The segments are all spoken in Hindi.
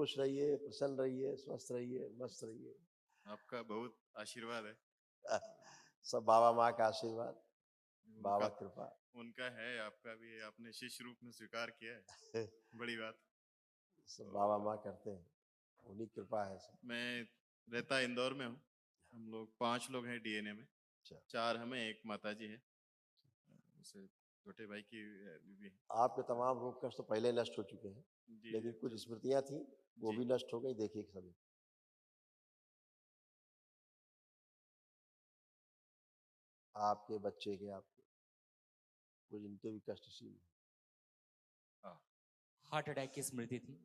खुश रहिए, प्रसन्न रहिए, स्वस्थ रहिए, मस्त रहिए। आपका बहुत आशीर्वाद है। सब बाबा माँ का आशीर्वाद, उनका बाबा कृपा। उनका है, आपका भी है, आपने शिष्य रूप में स्वीकार किया है। बड़ी बात। सब तो बाबा माँ करते हैं, उन्हीं की कृपा है सब। मैं रहता इंदौर में हूँ। हम लोग 5 लोग हैं डीएनए में। अच्छा। 4 हमें, एक माताजी है। उसे छोटे भाई की बीवी है। आपके तमाम रोग कष्ट तो पहले नष्ट हो चुके हैं, जी लेकिन कुछ जी स्मृतियां थी वो जी। भी नष्ट हो गई, देखिए सभी। आपके बच्चे के, आपके कुछ इनके भी कष्टशील हैं। हार्ट अटैक की स्मृति थी,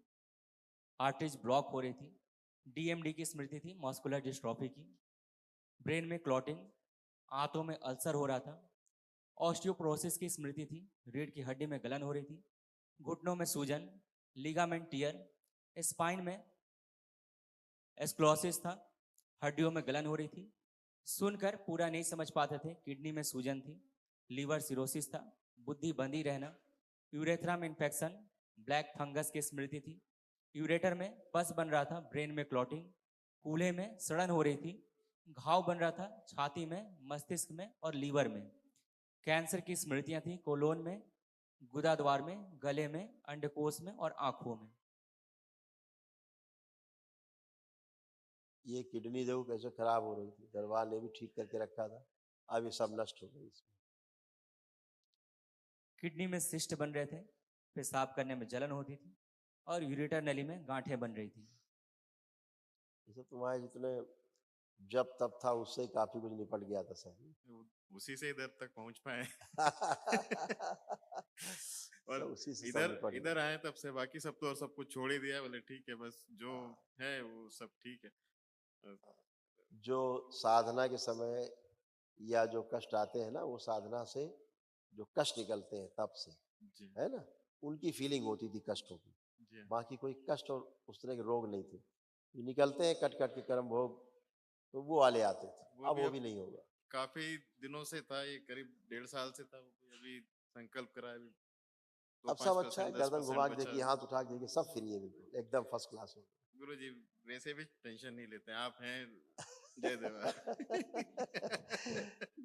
आर्टरीज ब्लॉक हो रही थी, डीएमडी की स्मृति थी, मस्कुलर डिस्ट्रॉफी की, ब्रेन में क्लॉटिंग, आंतों में अल्सर हो रहा था, ऑस्टियोपोरोसिस की स्मृति थी, रीढ़ की हड्डी में गलन हो रही थी, घुटनों में सूजन, लिगामेंट टियर, स्पाइन में एस्क्लोसिस था, हड्डियों में गलन हो रही थी, सुनकर पूरा नहीं समझ पाते थे, किडनी में सूजन थी, लीवर सिरोसिस था, बुद्धि बंदी रहना, यूरेथ्रा में इन्फेक्शन, ब्लैक फंगस की स्मृति थी, यूरेटर में पस बन रहा था, ब्रेन में क्लॉटिंग, कूल्हे में सड़न हो रही थी, घाव बन रहा था छाती में, मस्तिष्क में और लीवर में, कैंसर की स्मृतियां थी कोलोन में, गुदाद्वार में, गले में, अंडकोश में और आंखों में। ये किडनी देखो कैसे खराब हो रही थी, दरबार ने भी ठीक करके रखा था, अब ये सब नष्ट हो गई इसमें। किडनी में सिस्ट बन रहे थे, पेशाब करने में जलन होती थी और यूरेटर नली में गांठें बन रही थी। ये सब तुम्हारे जितने जब तब था उससे ही काफी कुछ निपट गया था सर। उसी से इधर तक पहुंच पाए। सब और उसी से सब इधर निपट इधर गया। आए तब से बाकी सब तो और सब कुछ छोड़ ही दिया। बोले ठीक है, बस जो है वो सब ठीक है। जो साधना के समय या जो कष्ट आते हैं ना, वो साधना से जो कष्ट निकलते हैं तब से, जी है ना, उनकी फीलिंग होती थी कष्टों की। जी। बाकी कोई कष्ट और उस तरह के रोग नहीं थे, ये निकलते हैं कट कट के कर्म भोग, तो वो वाले आते थे, वो अब भी वो अब भी नहीं होगा। काफी दिनों से था, ये करीब 1.5 साल से था। वो भी अभी संकल्प करा है, अभी तो अब सब अच्छा है, 5% गर्दन घुमा 10% के बचा। देखिए, हाथ उठा के देखिए, सब फ्री है, बिल्कुल एकदम फर्स्ट क्लास हो गुरु जी वैसे भी टेंशन नहीं लेते हैं, आप हैं। जय देवा।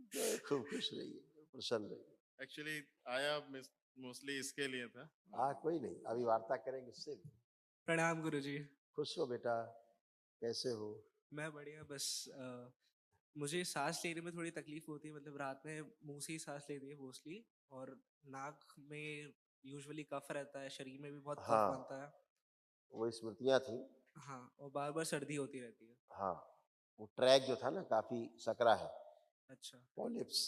तो खूब खुश रहिए, प्रसन्न रहिए। एक्चुअली आया मोस्टली इसके लिए था। हाँ कोई नहीं, अभी वार्ता करेंगे इससे। प्रणाम गुरुजी। खुश हो बेटा, कैसे हो? मैं बढ़िया, बस मुझे सांस लेने में थोड़ी तकलीफ होती है, मतलब रात में मुंह से ही सांस लेती है मोस्टली, और नाक में यूजुअली कफ रहता है, शरीर में भी बहुत कफ हाँ, बनता है। वो स्मृतियां थी। हाँ, और बार बार सर्दी होती रहती है। हाँ, वो ट्रैक जो था ना काफी सकरा है, अच्छा। पॉलिप्स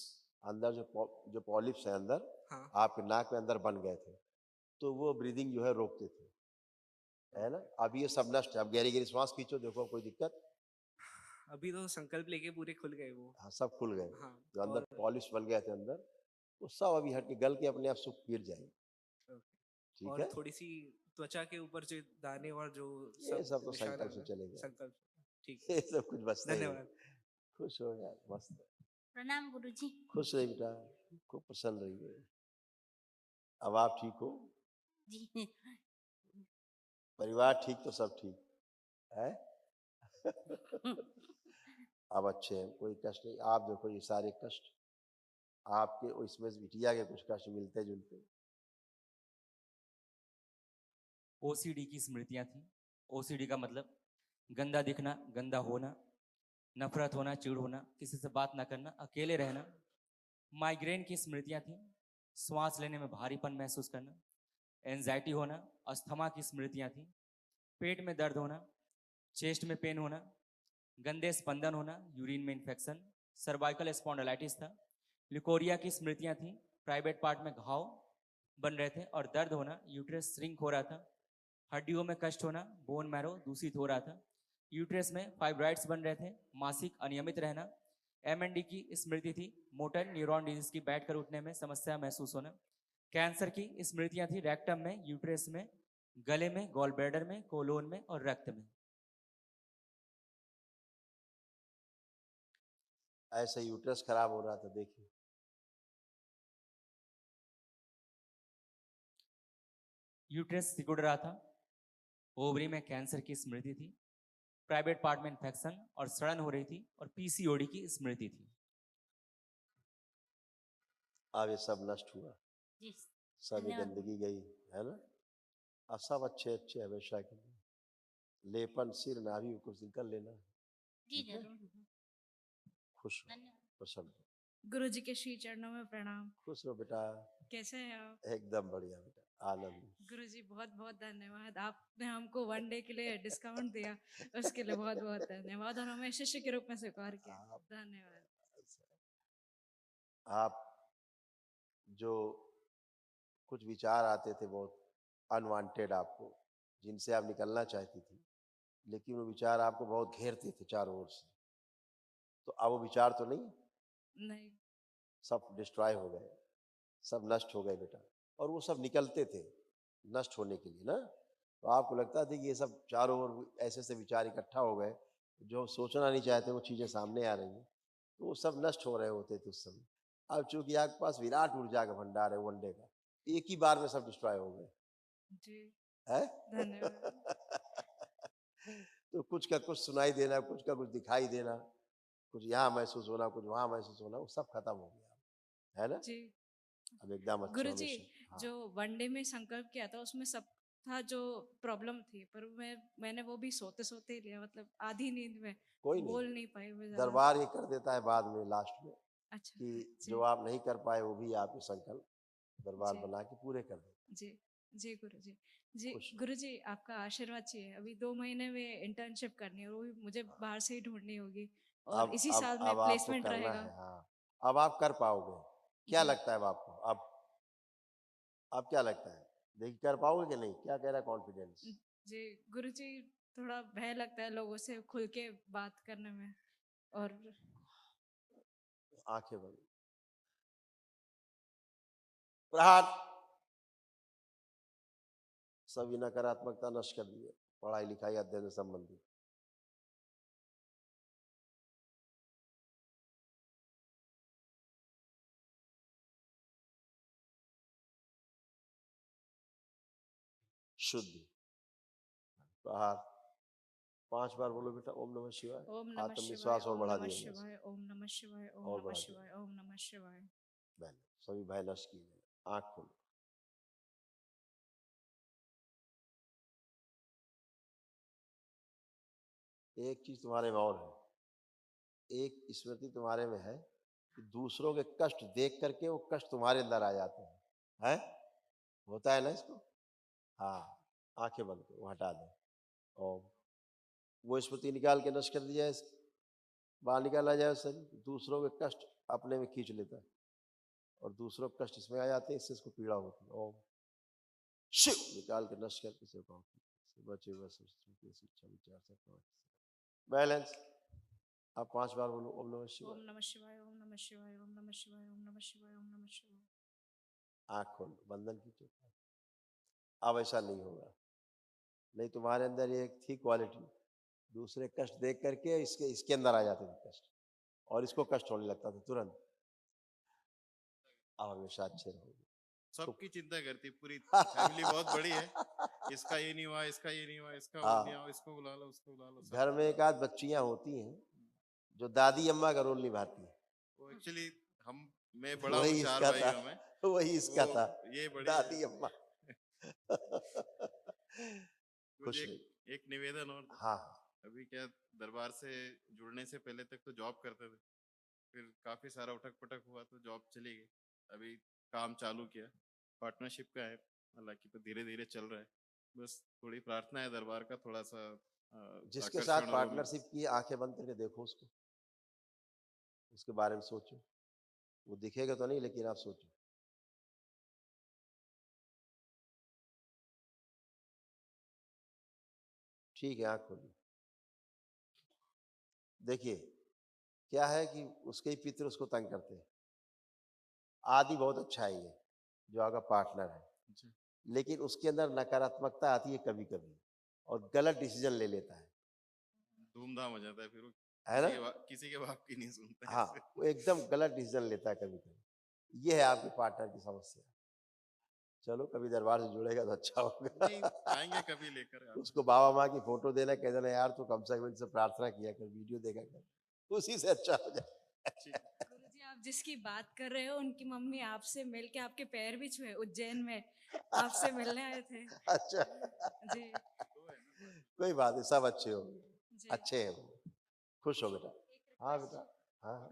अंदर जो पॉलिप्स है अंदर, हाँ। आपके नाक में अंदर बन गए थे, तो वो ब्रीदिंग जो है रोकते थे, है ना। अब ये सब नष्ट है, अब गहरी गहरी श्वास खींचो, देखो कोई दिक्कत। अभी तो संकल्प लेके पूरे खुल गए वो। हाँ सब खुल गए, हाँ। जो अंदर और पॉलिप्स बन गए थे अंदर, वो सब अभी हट के गल के अपने आप सूख गिर जाएंगे। ठीक और है, थोड़ी सी त्वचा के ऊपर जो दाने और जो ये सब सब तो निशान आ संकल्प रहे से हैं, चलेगा। संकल्प। ठीक ये है, सब कुछ बचता ही नहीं। धन्यवाद। खुश हो यार, मस्त है। प्रणाम गुरुजी। खुश रहिए बेटा, खूब प्रसन्न रहिए। अब आप ठीक हो, जी। परिवार ठीक, तो सब ठीक है। अब अच्छे हैं, कोई कष्ट नहीं। आप देखो ये सारे कष्ट आपके इसमें बिटिया के कुछ कष्ट मिलते जुलते। ओसीडी की स्मृतियां थी। ओसीडी का मतलब गंदा दिखना, गंदा होना, नफरत होना, चिढ़ होना, किसी से बात ना करना, अकेले रहना। माइग्रेन की स्मृतियां थी। श्वास लेने में भारीपन महसूस करना, एंजाइटी होना, अस्थमा की स्मृतियां थी। पेट में दर्द होना, चेस्ट में पेन होना, गंदे स्पंदन होना, यूरिन में इन्फेक्शन, सर्वाइकल स्पॉन्डिलाइटिस था। लिकोरिया की स्मृतियां थी। प्राइवेट पार्ट में घाव बन रहे थे और दर्द होना, यूट्रस श्रिंक हो रहा था, हड्डियों में कष्ट होना, बोन मैरो दूषित हो रहा था, यूट्रस में फाइब्राइड्स बन रहे थे, मासिक अनियमित रहना। एमएनडी की स्मृति थी। मोटर न्यूरॉन डिजीज की बैठकर उठने में समस्या महसूस होना। कैंसर की स्मृतियां थी। रेक्टम में, यूट्रस में, गले में, गॉल ब्लैडर में, कोलोन में और रक्त में। ऐसे यूट्रस खराब हो रहा था, देखिए। यूट्रस सिकुड़ रहा था, ओवरी में कैंसर की स्मृति थी, प्राइवेट पार्ट में इन्फेक्शन और सड़न हो रही थी और पीसीओडी की स्मृति थी। अब ये सब नष्ट हुआ, जी सब ये धन्यवाद। गंदगी गई, है ना। अब सब अच्छे अच्छे हमेशा के लिए, लेपन सिर नाभि कुछ निकल लेना, जी ठीक है? जरूर खुश रहो, धन्यवाद। प्रसन्न रहो, गुरु जी के श्री चरणों में प्रणाम। खुश रहो बेटा, कैसे हैं आप? एकदम बढ़िया बेटा, आनंद। गुरु जी बहुत बहुत धन्यवाद, आपने हमको 1 डे के लिए डिस्काउंट दिया, उसके लिए बहुत बहुत धन्यवाद और हमें शिष्य के रूप में स्वीकार किया। आप धन्यवाद। आप जो कुछ विचार आते थे बहुत अनवांटेड आपको, जिनसे आप निकलना चाहती थी, लेकिन वो विचार आपको बहुत घेरते थे चारों ओर से, तो अब वो विचार तो नहीं, नहीं, सब डिस्ट्रॉय हो गए, सब नष्ट हो गए बेटा। और वो सब निकलते थे नष्ट होने के लिए ना, तो आपको लगता था कि ये सब चारों ओर ऐसे ऐसे विचार इकट्ठा हो गए, जो सोचना नहीं चाहते वो चीज़ें सामने आ रही हैं, तो वो सब नष्ट हो रहे होते थे उस समय। अब चूंकि आपके पास विराट ऊर्जा का भंडार है वनडे का, एक ही बार में सब डिस्ट्रॉय हो गए, जी है? धन्यवाद। तो कुछ का कुछ सुनाई देना, कुछ का कुछ दिखाई देना, कुछ यहाँ महसूस होना, कुछ वहाँ महसूस होना, वो सब खत्म हो गया, है ना। जी अब एकदम अच्छे गुरु जी, हमेशा, हाँ। जो 1 डे में संकल्प किया था उसमें सब था जो प्रॉब्लम थी, पर मैंने वो भी सोते सोते ही लिया, मतलब आधी नींद में कोई बोल नहीं, नहीं पाई मैं ज्यादा। दरबार ये कर देता है बाद में लास्ट में, अच्छा कि जी जो आप नहीं कर पाए वो भी आपके संकल्प दरबार जी बना के पूरे कर देता जी जी गुरु जी। जी खुश। गुरु जी, आपका आशीर्वाद चाहिए। अभी 2 महीने में इंटर्नशिप करनी है और वो भी मुझे बाहर से ही ढूंढनी होगी और अब इसी अब साल में अब आपको प्लेसमेंट करना रहेगा। है, हाँ। अब आप कर पाओगे, क्या जी लगता है अब आपको, अब क्या लगता है, देखिए कर पाओगे कि नहीं, क्या कह रहा है कॉन्फिडेंस? जी गुरु जी, थोड़ा भय लगता है लोगों से खुल के बात करने में और आंखें बंद, प्रहार, सभी नकारात्मकता नष्ट कर दिए, पढ़ाई लिखाई अध्ययन से संबंधित। शुद्धि, प्रहार, 5 बार बोलो बेटा, ओम नमः शिवाय। ओम नमः शिवाय, आत्मविश्वास और ओम बढ़ा नमः दिया मैंने, शिवाय, ओम नमः शिवाय, ओम और नमः बढ़ा दिया शिवाय, ओम नमः शिवाय। मैंने, सभी भय नष्ट किए गए। आंख खोलो, एक चीज तुम्हारे में और है, एक स्मृति तुम्हारे में है कि दूसरों के कष्ट देख करके वो कष्ट तुम्हारे अंदर आ जाते हैं, होता है ना इसको, हाँ। आंखें बंद करो, वो हटा दो, और वो स्मृति निकाल के नष्ट कर दिया है, बाहर निकाला जाए उससे, दूसरों के कष्ट अपने में खींच लेता है और दूसरों के कष्ट इसमें आ जाते हैं, इससे इसको पीड़ा होती है। ओम शिव निकाल के नष्ट करके से बचे हुए शिक्षा विचार से बैलेंस। आप 5 बार बोलो, ओम नमः ओम शिवाय। नमः शिवाय, ओम नमः शिवाय, ओम नमः शिवाय, ओम नमः शिवाय, ओम नमः शिवाय। आंख खोल, बंधन कीजिए। अब ऐसा नहीं होगा, नहीं तुम्हारे अंदर एक थी क्वालिटी, दूसरे कष्ट देख करके इसके अंदर आ जाते थे कष्ट, और इसको कष्ट होने लगता था तुरंत। अब हमेशा अच्छे रहोगे। सबकी चिंता करती पूरी फैमिली बहुत बड़ी है, इसका ये नहीं हुआ, इसका ये नहीं हुआ, इसका वो नहीं हाँ, हुआ, इसको बुला लो, उसको बुला लो, घर में एक आध बच्चियां होती हैं जो दादी अम्मा का रोल निभाती हैं। वो एक्चुअली मैं बड़ा हूँ, वही 4 इसका था, भाइयों में, वही इसका वो था, ये बड़ी दादी है। अम्मा। कुछ खुश एक रहिए। एक निवेदन और था। हाँ, अभी क्या, दरबार से जुड़ने से पहले तक तो जॉब करते थे, फिर काफी सारा उठक पटक हुआ तो जॉब चली गई, अभी काम चालू किया, पार्टनरशिप का है, हालांकि तो धीरे धीरे चल रहा है। बस थोड़ी प्रार्थना है दरबार का थोड़ा सा जिसके साथ आकर्षण हो मैं। पार्टनरशिप की, आंखें बंद करके देखो उसको, उसके बारे में सोचो, वो दिखेगा तो नहीं लेकिन आप सोचो। ठीक है, आंख खोलिए। देखिए क्या है कि उसके ही पितर उसको तंग करते हैं। आदि बहुत अच्छा है ये, जो आपका पार्टनर है, अच्छा, लेकिन उसके अंदर नकारात्मकता आती है कभी कभी, और गलत डिसीजन ले लेता धूमधाम हो जाता है फिर वो, है ना। किसी के बाप की नहीं सुनता है हाँ, ऐसे। वो एकदम गलत डिसीजन लेता है कभी कभी, ये है आपके पार्टनर की समस्या। चलो कभी दरबार से जुड़ेगा तो अच्छा होगा। नहीं आएंगे कभी लेकर आप। उसको बाबा माँ की फोटो देना, कह देना यार तू कम से कम इनसे प्रार्थना किया कर, वीडियो देखा कर, उसी से अच्छा हो जाए। ठीक है। गुरुजी आप जिसकी बात कर रहे हो उनकी मम्मी आपसे मिल के आपके पैर भी छुए उज्जैन में, आपसे मिलने आए थे। अच्छा, जी कोई बात नहीं, सब अच्छे हो, जी। अच्छे हैं वो, खुश हो बेटा। हाँ बेटा, हाँ हाँ,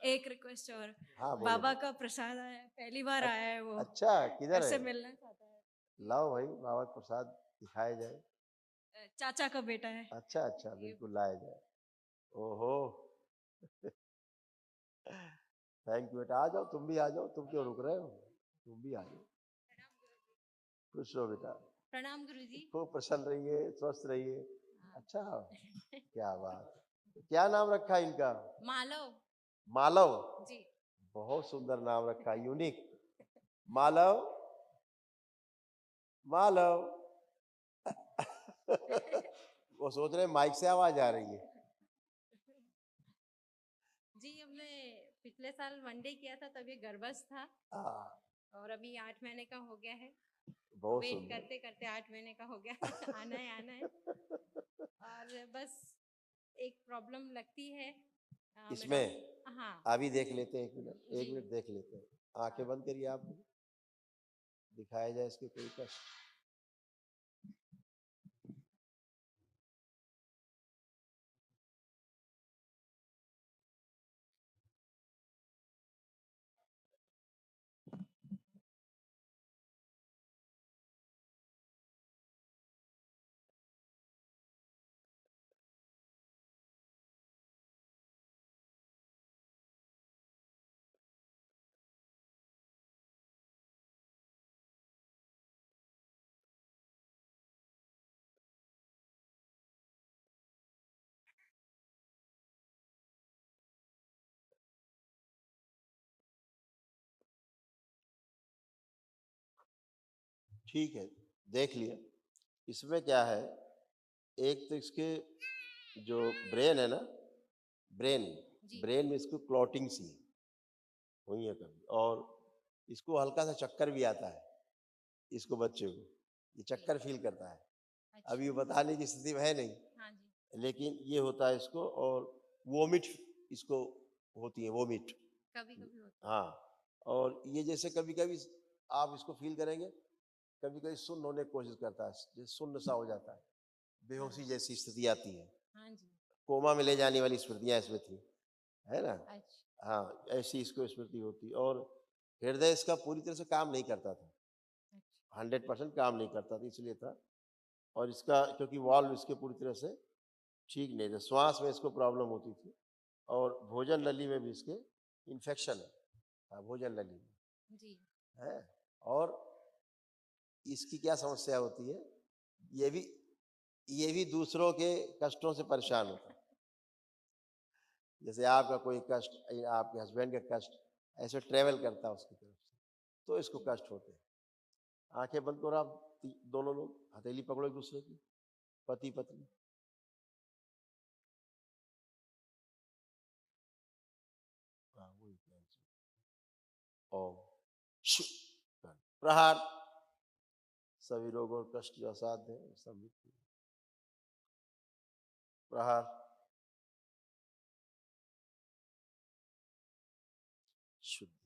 एक रिक्वेस्ट और, हाँ बोलो। बाबा का प्रसाद आया है, पहली बार आया है वो, अच्छा किधर ऐसे है? मिलना चाहता है। लाओ भाई, बाबा का प्रसाद दिखाया जाए। चाचा का बेटा है। अच्छा अच्छा, बिल्कुल लाया जाए। ओहो, थैंक यू बेटा, आ जाओ तुम भी आ जाओ, तुम क्यों रुक रहे हो, तुम भी आ जाओ। खुश हो बेटा, प्रणाम गुरुजी। खूब प्रसन्न रहिए, स्वस्थ रहिए। अच्छा, क्या बात, क्या नाम रखा है इनका? मालव मालव, जी। बहुत सुंदर नाम रखा, यूनिक। मालव, मालव। वो सोच रहे माइक से आवाज आ रही है। जी हमने पिछले साल वनडे किया था तब ये गर्भस्थ था हाँ, और अभी 8 महीने का हो गया है। बहुत वेट सुंदर। करते करते 8 महीने का हो गया। आना है आना है। और बस एक प्रॉब्लम लगती है मैं इसमें हाँ अभी देख लेते हैं, एक मिनट, एक जी। मिनट देख लेते हैं। आंखें बंद करिए आप, दिखाया जाए इसके कोई कष्ट। ठीक है, देख लिया। इसमें क्या है, एक तो इसके जो ब्रेन है ना, ब्रेन, जी ब्रेन में इसको क्लॉटिंग सी हुई है कभी, और इसको हल्का सा चक्कर भी आता है, इसको बच्चे को ये चक्कर फील करता है। अच्छा अभी वो बताने की स्थिति में है नहीं, हाँ जी लेकिन ये होता है इसको। और वोमिट इसको होती है, वोमिट। कभी कभी होता हाँ, और ये जैसे कभी कभी आप इसको फील करेंगे, कभी कभी सुन्न होने की कोशिश करता है, जैसे सुन्न सा हो जाता है, बेहोशी जैसी स्थिति आती है, हाँ जी कोमा में ले जाने वाली स्मृतियां इसमें थी, है ना। अच्छा हाँ, ऐसी इसको स्मृति होती। और हृदय इसका पूरी तरह से काम नहीं करता था, अच्छा 100% काम नहीं करता था, इसलिए था। और इसका क्योंकि वाल्व इसके पूरी तरह से ठीक नहीं थे, श्वास में इसको प्रॉब्लम होती थी, और भोजन नली में भी इसके इन्फेक्शन है। हाँ, भोजन नली में जी है। और इसकी क्या समस्या होती है, ये भी ये भी दूसरों के कष्टों से परेशान होता है। जैसे आपका कोई कष्ट, या आपके हस्बैंड का कष्ट ऐसे ट्रेवल करता है उसकी तरफ से, तो इसको कष्ट होते हैं। आंखें बंद करो आप, दोनों लोग हथेली पकड़ो एक दूसरे की, पति पत्नी। हाँ, वही ध्यान से। ओम शु प्रहार, सभी रोगों और कष्ट जो असाध्य है सब मिट गए। प्रहार, शुद्धि,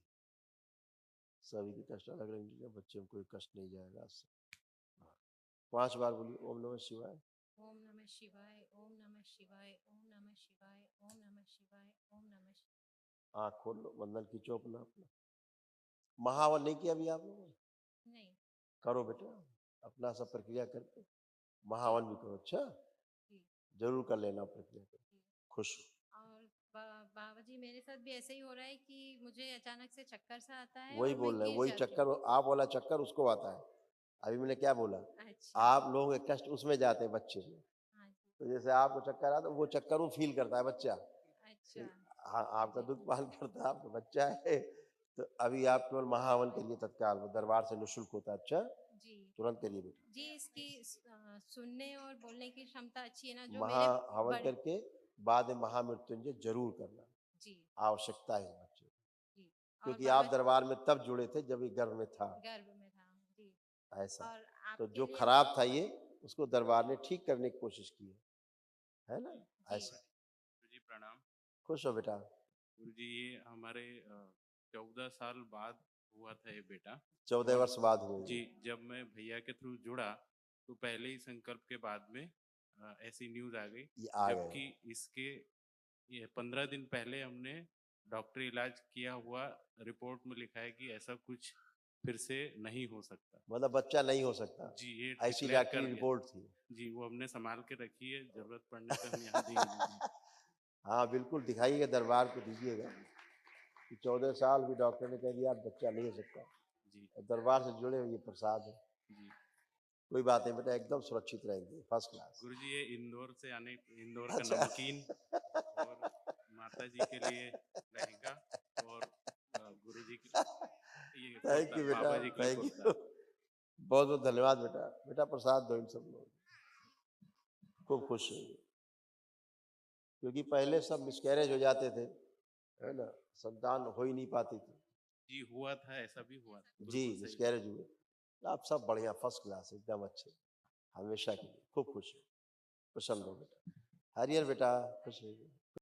सभी के कष्ट अलग अलग निकले, बच्चे में कोई कष्ट नहीं जाएगा आज से। हाँ, 5 बार बोलिए ओम नमः शिवाय। ओम नमः शिवाय ओम नमः शिवाय ओम नमः शिवाय ओम नमः शिवाय ओम नमः शिवाय। आँख खोल लो, वंदन खींचो अपना अपना। महावन नहीं किया अभी आप लोगों ने? नहीं करो बेटा, अपना सब प्रक्रिया करके जी महावन भी करो। अच्छा, जी जरूर कर लेना प्रक्रिया कर। जी। खुश हो। और बाबा जी मेरे साथ भी ऐसे ही हो रहा है कि मुझे अचानक से चक्कर सा आता है वही और मैं बोल रहे हैं, गिर वही जाती चक्कर, हूँ। आप वाला चक्कर उसको आता है। अभी मैंने क्या बोला, अच्छा आप लोगों के कष्ट उसमें जाते हैं, बच्चे में। हाँ जी तो जैसे आपको चक्कर आता है, वो चक्कर वो फील करता है बच्चा। अच्छा हाँ, आपका जी दुख पान करता है, आपका बच्चा है। तो अभी आप केवल महावन करिए तत्काल, वो दरबार से निःशुल्क होता है। अच्छा, जी तुरंत करिए बेटा। जी इसकी सुनने और बोलने की क्षमता अच्छी है ना जो मेरे महाहवन बड़े करके बाद में महामृत्युंजय जरूर करना, जी आवश्यकता है इस बच्चे को। जी और क्योंकि बाबा आप दरबार में तब जुड़े थे जब ये गर्भ में था। गर्भ में था ऐसा और तो आपके जो लिए खराब था ये उसको दरबार ने ठीक करने की कोशिश की है ना? जी ऐसा गुरु जी प्रणाम। खुश हो बेटा। गुरु जी ये हमारे 14 साल बाद हुआ था ये बेटा। 14 और वर्ष बाद हुए जी ये। जब मैं भैया के थ्रू जुड़ा तो पहले ही संकल्प के बाद में ऐसी न्यूज़ आ गई, ये आ गए। जबकि इसके ये 15 दिन पहले हमने डॉक्टरी इलाज किया हुआ रिपोर्ट में लिखा है कि ऐसा कुछ फिर से नहीं हो सकता। मतलब बच्चा नहीं हो सकता, जी ये ऐसी डिक्लेयर डॉक्टरी कर दिया। रिपोर्ट थी। जी वो हमने संभाल के रखी है, जरूरत पड़ने पे हम यहाँ देंगे जी। हाँ बिल्कुल दिखाइएगा, दरबार को दीजिएगा कि 14 साल भी डॉक्टर ने कह दिया अब बच्चा नहीं हो सकता। जी और दरबार से जुड़े हुए ये प्रसाद है। जी कोई बात नहीं बेटा, एकदम सुरक्षित रहेंगे, फर्स्ट क्लास। गुरु जी ये इंदौर से आने, इंदौर का अच्छा नमकीन और माता जी के लिए लहंगा और गुरु जी के ये थैंक कुर्ता, यू बेटा, बाबा जी के लिए थैंक कुर्ता। यू। बहुत बहुत धन्यवाद बेटा। बेटा प्रसाद दो इन सब लोग, खूब खुश होइए। क्योंकि पहले सब मिसकैरेज हो जाते थे, है ना, संतान हो ही नहीं पाती थी। जी हुआ था, ऐसा भी हुआ था, जी बिल्कुल सही। मिसकैरेज हुए। आप सब बढ़िया, फर्स्ट क्लास, एकदम अच्छे, हमेशा के लिए खूब खुश हो, प्रसन्न हो बेटा। हरियर बेटा खुश रहिए।